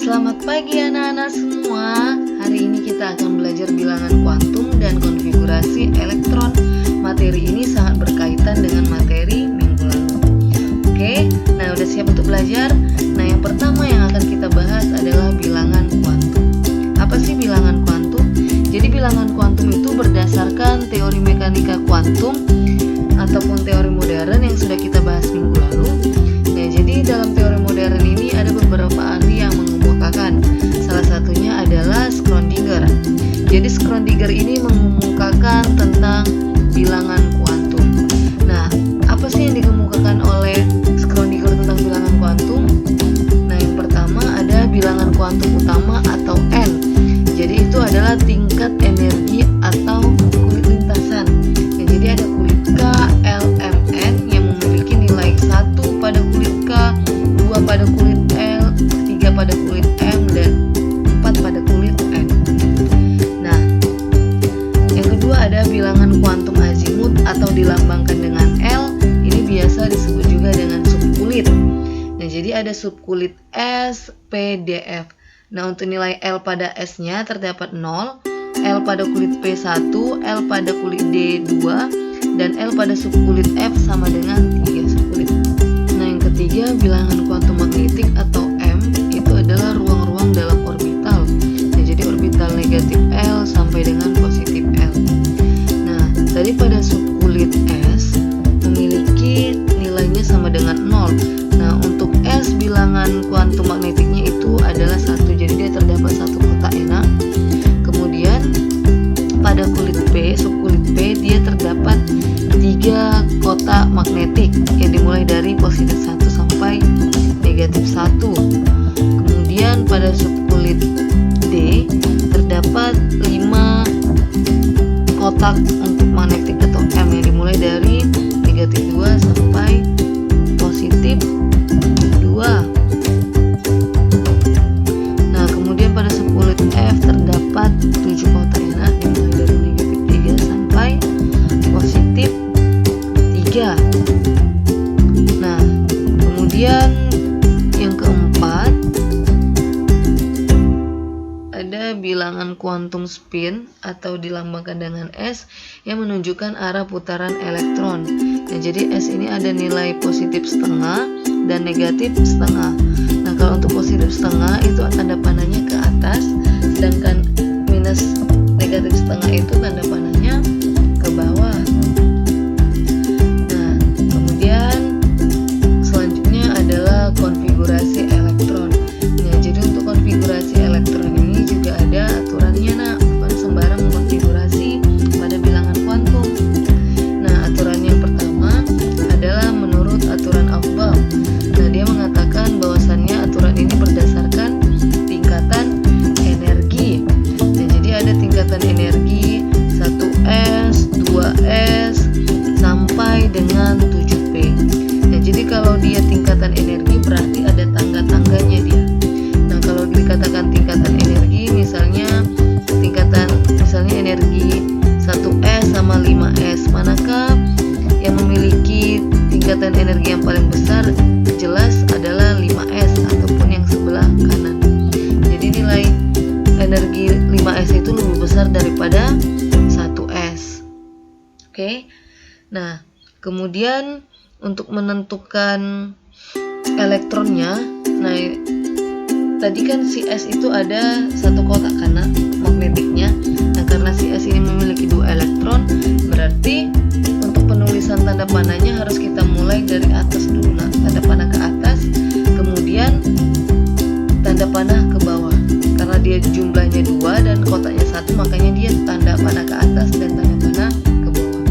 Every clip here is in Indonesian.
Selamat pagi anak-anak semua. Hari ini kita akan belajar bilangan kuantum dan konfigurasi elektron. Materi ini sangat berkaitan dengan materi minggu lalu. Oke, nah udah siap untuk belajar? Nah, yang pertama yang akan kita bahas adalah bilangan kuantum. Apa sih bilangan kuantum? Jadi bilangan kuantum itu berdasarkan teori mekanika kuantum ataupun teori modern yang sudah kita bahas minggu lalu. Nah, jadi dalam teori modern ini ada beberapa ahli yang mengemukakan. Salah satunya adalah Schrödinger. Jadi Schrödinger ini mengemukakan tentang bilangan kuantum. Nah, apa sih yang dikemukakan oleh Schrödinger tentang bilangan kuantum? Nah, yang pertama ada bilangan kuantum utama atau N. Jadi itu adalah tingkat energi atau kulit lintasan. Nah, jadi ada kulit K, L, M, N yang memiliki nilai 1 pada kulit K, 2 pada kulit L, 3 pada kulit M, dan 4 pada kulit N. Nah, yang kedua ada bilangan kuantum azimut atau dilambangkan dengan L. Ini biasa disebut juga dengan subkulit. Nah, jadi ada subkulit S, P, D, F. Nah, untuk nilai L pada S-nya terdapat 0, L pada kulit P1, L pada kulit D2, dan L pada subkulit F sama dengan 3 subkulit. Nah, yang ketiga bilangan kuantum magnetik atau M itu adalah ruang-ruang dalam orbital. Nah, jadi orbital negatif L sampai dengan positif L. Nah, tadi pada subkulit S memiliki nilainya sama dengan 0. Nah, untuk S bilangan kuantum magnetiknya itu adalah 1, jadi dia terdapat satu kotak enak. Kemudian pada kulit P, subkulit P, dia terdapat 3 kotak magnetik yang dimulai dari positif 1 sampai negatif 1. Kemudian pada subkulit D terdapat 5 kotak untuk magnetik atau M yang dimulai dari negatif 2 sampai positif 2. Nah, kemudian pada subkulit F terdapat 7 kotak enak dimulai dari negatif 3 sampai positif 3. Nah, kemudian yang keempat ada bilangan kuantum spin atau dilambangkan dengan S yang menunjukkan arah putaran elektron. Nah, jadi S ini ada nilai positif setengah dan negatif setengah. Nah, kalau untuk positif setengah itu tanda panahnya ke atas, sedangkan minus negatif setengah itu tanda panahnya ke bawah. Nah, kemudian selanjutnya adalah konfigurasi elektron. Nah, jadi untuk konfigurasi elektron ini juga ada aturannya, nak, bukan sembarang konfigurasi pada bilangan kuantum. Nah, aturan yang pertama adalah menurut aturan Aufbau. Nah, dia mengatakan bahwasannya aturan ini berdasarkan tingkatan energi. Nah, jadi ada tingkatan energi 1S, 2S, sampai dengan 7P. Nah, jadi kalau dia tingkatan energi berarti ada tangga-tangganya dia. Nah, kalau dikatakan tingkatan energi, misalnya energi 1S sama 5S, manakah yang memiliki tingkatan energi yang paling besar? Jelas adalah 5S ataupun yang sebelah kanan. Jadi nilai energi 5S itu lebih besar daripada 1S. Oke. Nah, kemudian untuk menentukan elektronnya, nah tadi kan si S itu ada satu kotak karena magnetiknya. Nah, karena si S ini memiliki 2 elektron, berarti untuk penulisan tanda panahnya harus kita mulai dari atas dulu. Nah, tanda panah ke atas, kemudian tanda panah ke bawah. Karena dia jumlahnya 2 dan kotaknya 1, makanya dia tanda panah ke atas dan tanda panah ke bawah.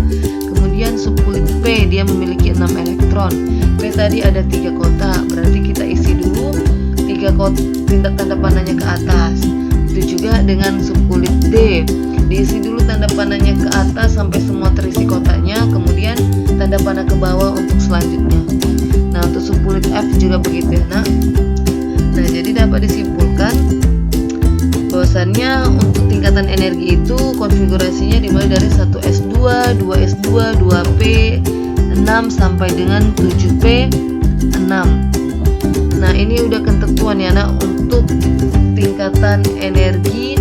Kemudian subkulit P, dia memiliki 6 elektron. P tadi ada 3 kotak, berarti kita isi dulu 3 kotak tanda panahnya ke atas. Itu juga dengan subkulit D, diisi dulu tanda panahnya ke atas sampai semua terisi kotaknya, kemudian tanda panah ke bawah untuk selanjutnya. Nah, untuk subkulit F juga begitu ya, nak. Nah, jadi dapat disimpulkan bahwasannya untuk tingkatan energi itu konfigurasinya dimulai dari 1S2, 2S2, 2P, 6 sampai dengan 7P, 6. Nah, ini udah ketentuan ya, nak, untuk tingkatan energi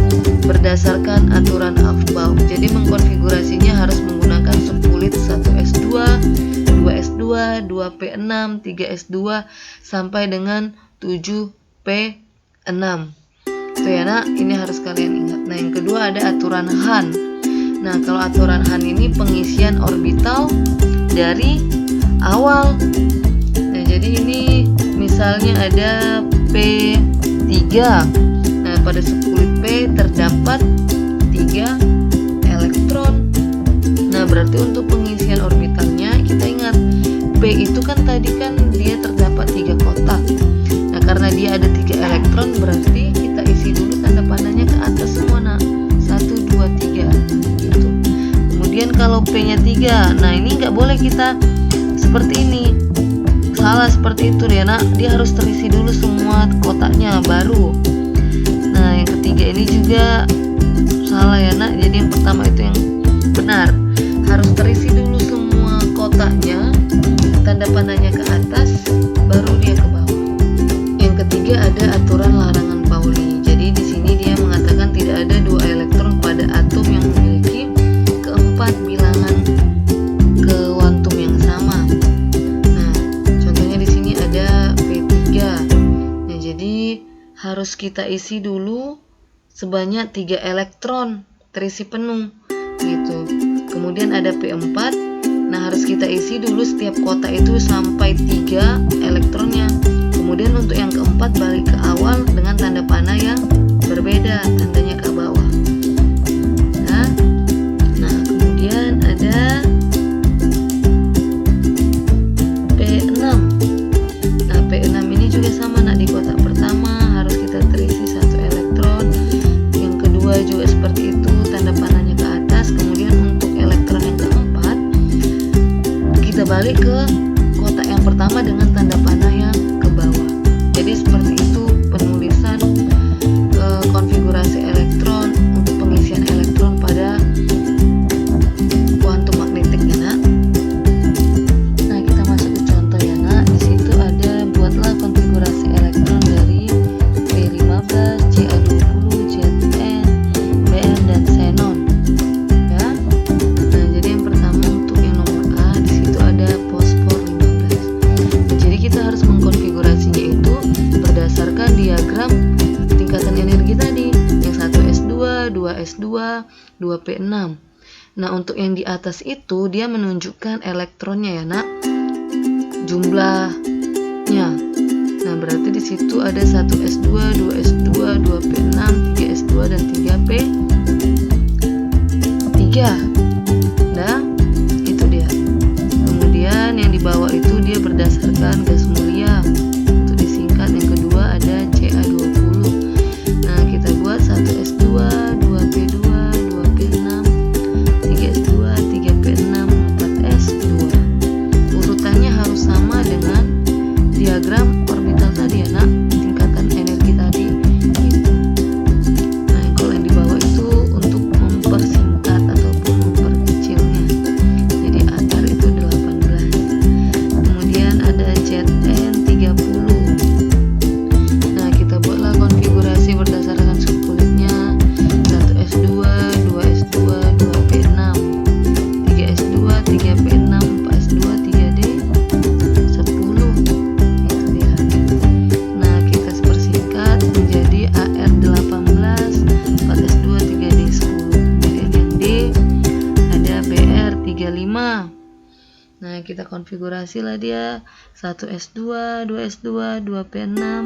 berdasarkan aturan Aufbau. Jadi mengkonfigurasinya harus menggunakan subunit 1s2, 2s2, 2p6, 3s2 sampai dengan 7p6. Itu ya nak, ini harus kalian ingat. Nah, yang kedua ada aturan Han. Nah, kalau aturan Han ini pengisian orbital dari awal. Nah, jadi ini misalnya ada P3. Nah, pada subunit P terdapat 3 elektron. Nah, berarti untuk pengisian orbitalnya kita ingat P itu kan tadi kan dia terdapat 3 kotak. Nah, karena dia ada 3 elektron berarti kita isi dulu tanda panahnya ke atas semua. Nah, 1, 2, 3 gitu. Kemudian kalau P-nya 3, nah ini nggak boleh kita seperti ini. Salah seperti itu ya nak, dia harus terisi dulu semua kotaknya baru. Nah, yang ketiga ini juga salah ya nak, jadi yang pertama itu yang benar. Harus terisi dulu semua kotaknya, tanda panahnya ke atas, baru dia ke bawah. Yang ketiga ada aturan larangan Pauli. Jadi di sini dia mengatakan tidak ada 2 elektron pada atom yang memiliki keempat bilangan kuantum yang sama. Nah, contohnya di sini ada P3. Nah, jadi harus kita isi dulu sebanyak 3 elektron terisi penuh gitu. Kemudian ada P4. Nah, harus kita isi dulu setiap kotak itu sampai 3 elektronnya. Kemudian untuk yang keempat balik ke awal dengan tanda panah yang berbeda, tandanya ke bawah. Nah, kemudian ada P6. Nah, P6 ini juga sama nak, di kotak pertama harus kita terisi 1 elektron. Yang kedua juga seperti itu, tanda panahnya ke atas. Kemudian untuk elektron yang keempat kita balik ke kotak yang pertama dengan tanda panah yang ke bawah. Jadi seperti itu penulisan konfigurasi elektron untuk pengisian elektron pada kuantum magnetik ya nak. Nah, kita masuk ke contoh ya nak. Di situ ada buatlah konfigurasi elektron dari P15, Ca20, Zn, Br dan xenon. Ya. Nah, jadi yang pertama untuk yang nomor A, di situ ada fosfor 15. Jadi kita harus mengkonfigurasinya itu berdasarkan diagram tingkatan energi tadi, yang 1s2, 2s2, 2p6. Nah, untuk yang di atas itu dia menunjukkan elektronnya ya nak, jumlahnya. Nah, berarti di situ ada 1s2, 2s2, 2p6, 3s2 dan 3p3. Nah, itu dia. Kemudian yang di bawah itu dia berdasarkan gas mulia. Untuk disingkat yang kedua ada Ca20. Nah, kita buat 1s2, 2p2, 2p6, 3s2, 3p6, 4s2. Urutannya harus sama dengan diagram orbital tadi ya nak, tingkatan energi tadi gitu. Nah, kalau yang di bawah itu untuk mempersingkat ataupun memperkecilnya, jadi akar itu 18. Kemudian ada Zn30. Nah, kita buatlah konfigurasi berdasarkan subunitnya 1s2, 2s2, 2p6, 3s2, 3p6, 4s2, 3d10. Itu dia. Nah, kita persingkat menjadi AR18, 4s2, 3d10. Kemudian yang D ada BR35. Nah, kita konfigurasi lah dia 1s2, 2s2, 2p6,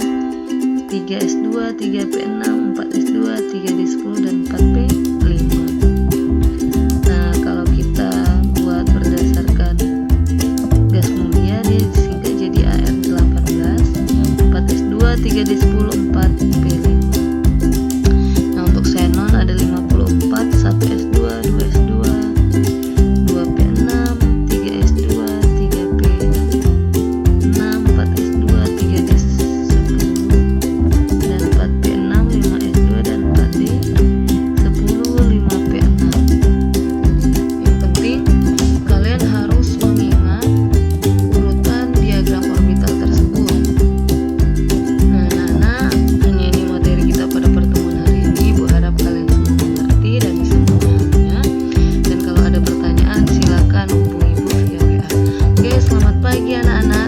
3s2, 3p6, 4s2, 3d10 dan 4p5. Nah, kalau kita buat berdasarkan gas mulia dia disingkat jadi AR18, 4s2, 3d10, 4p5. Nah, untuk xenon ada 54, 1s2, 2s2, 2p6, 3s2, 3p6, 4s2, 3d10 dan 4p6, 5s2 dan 4d10, 5p6. Yang penting kalian harus mengingat urutan diagram orbital tersebut. Nah, hanya ini materi pagi anak-anak.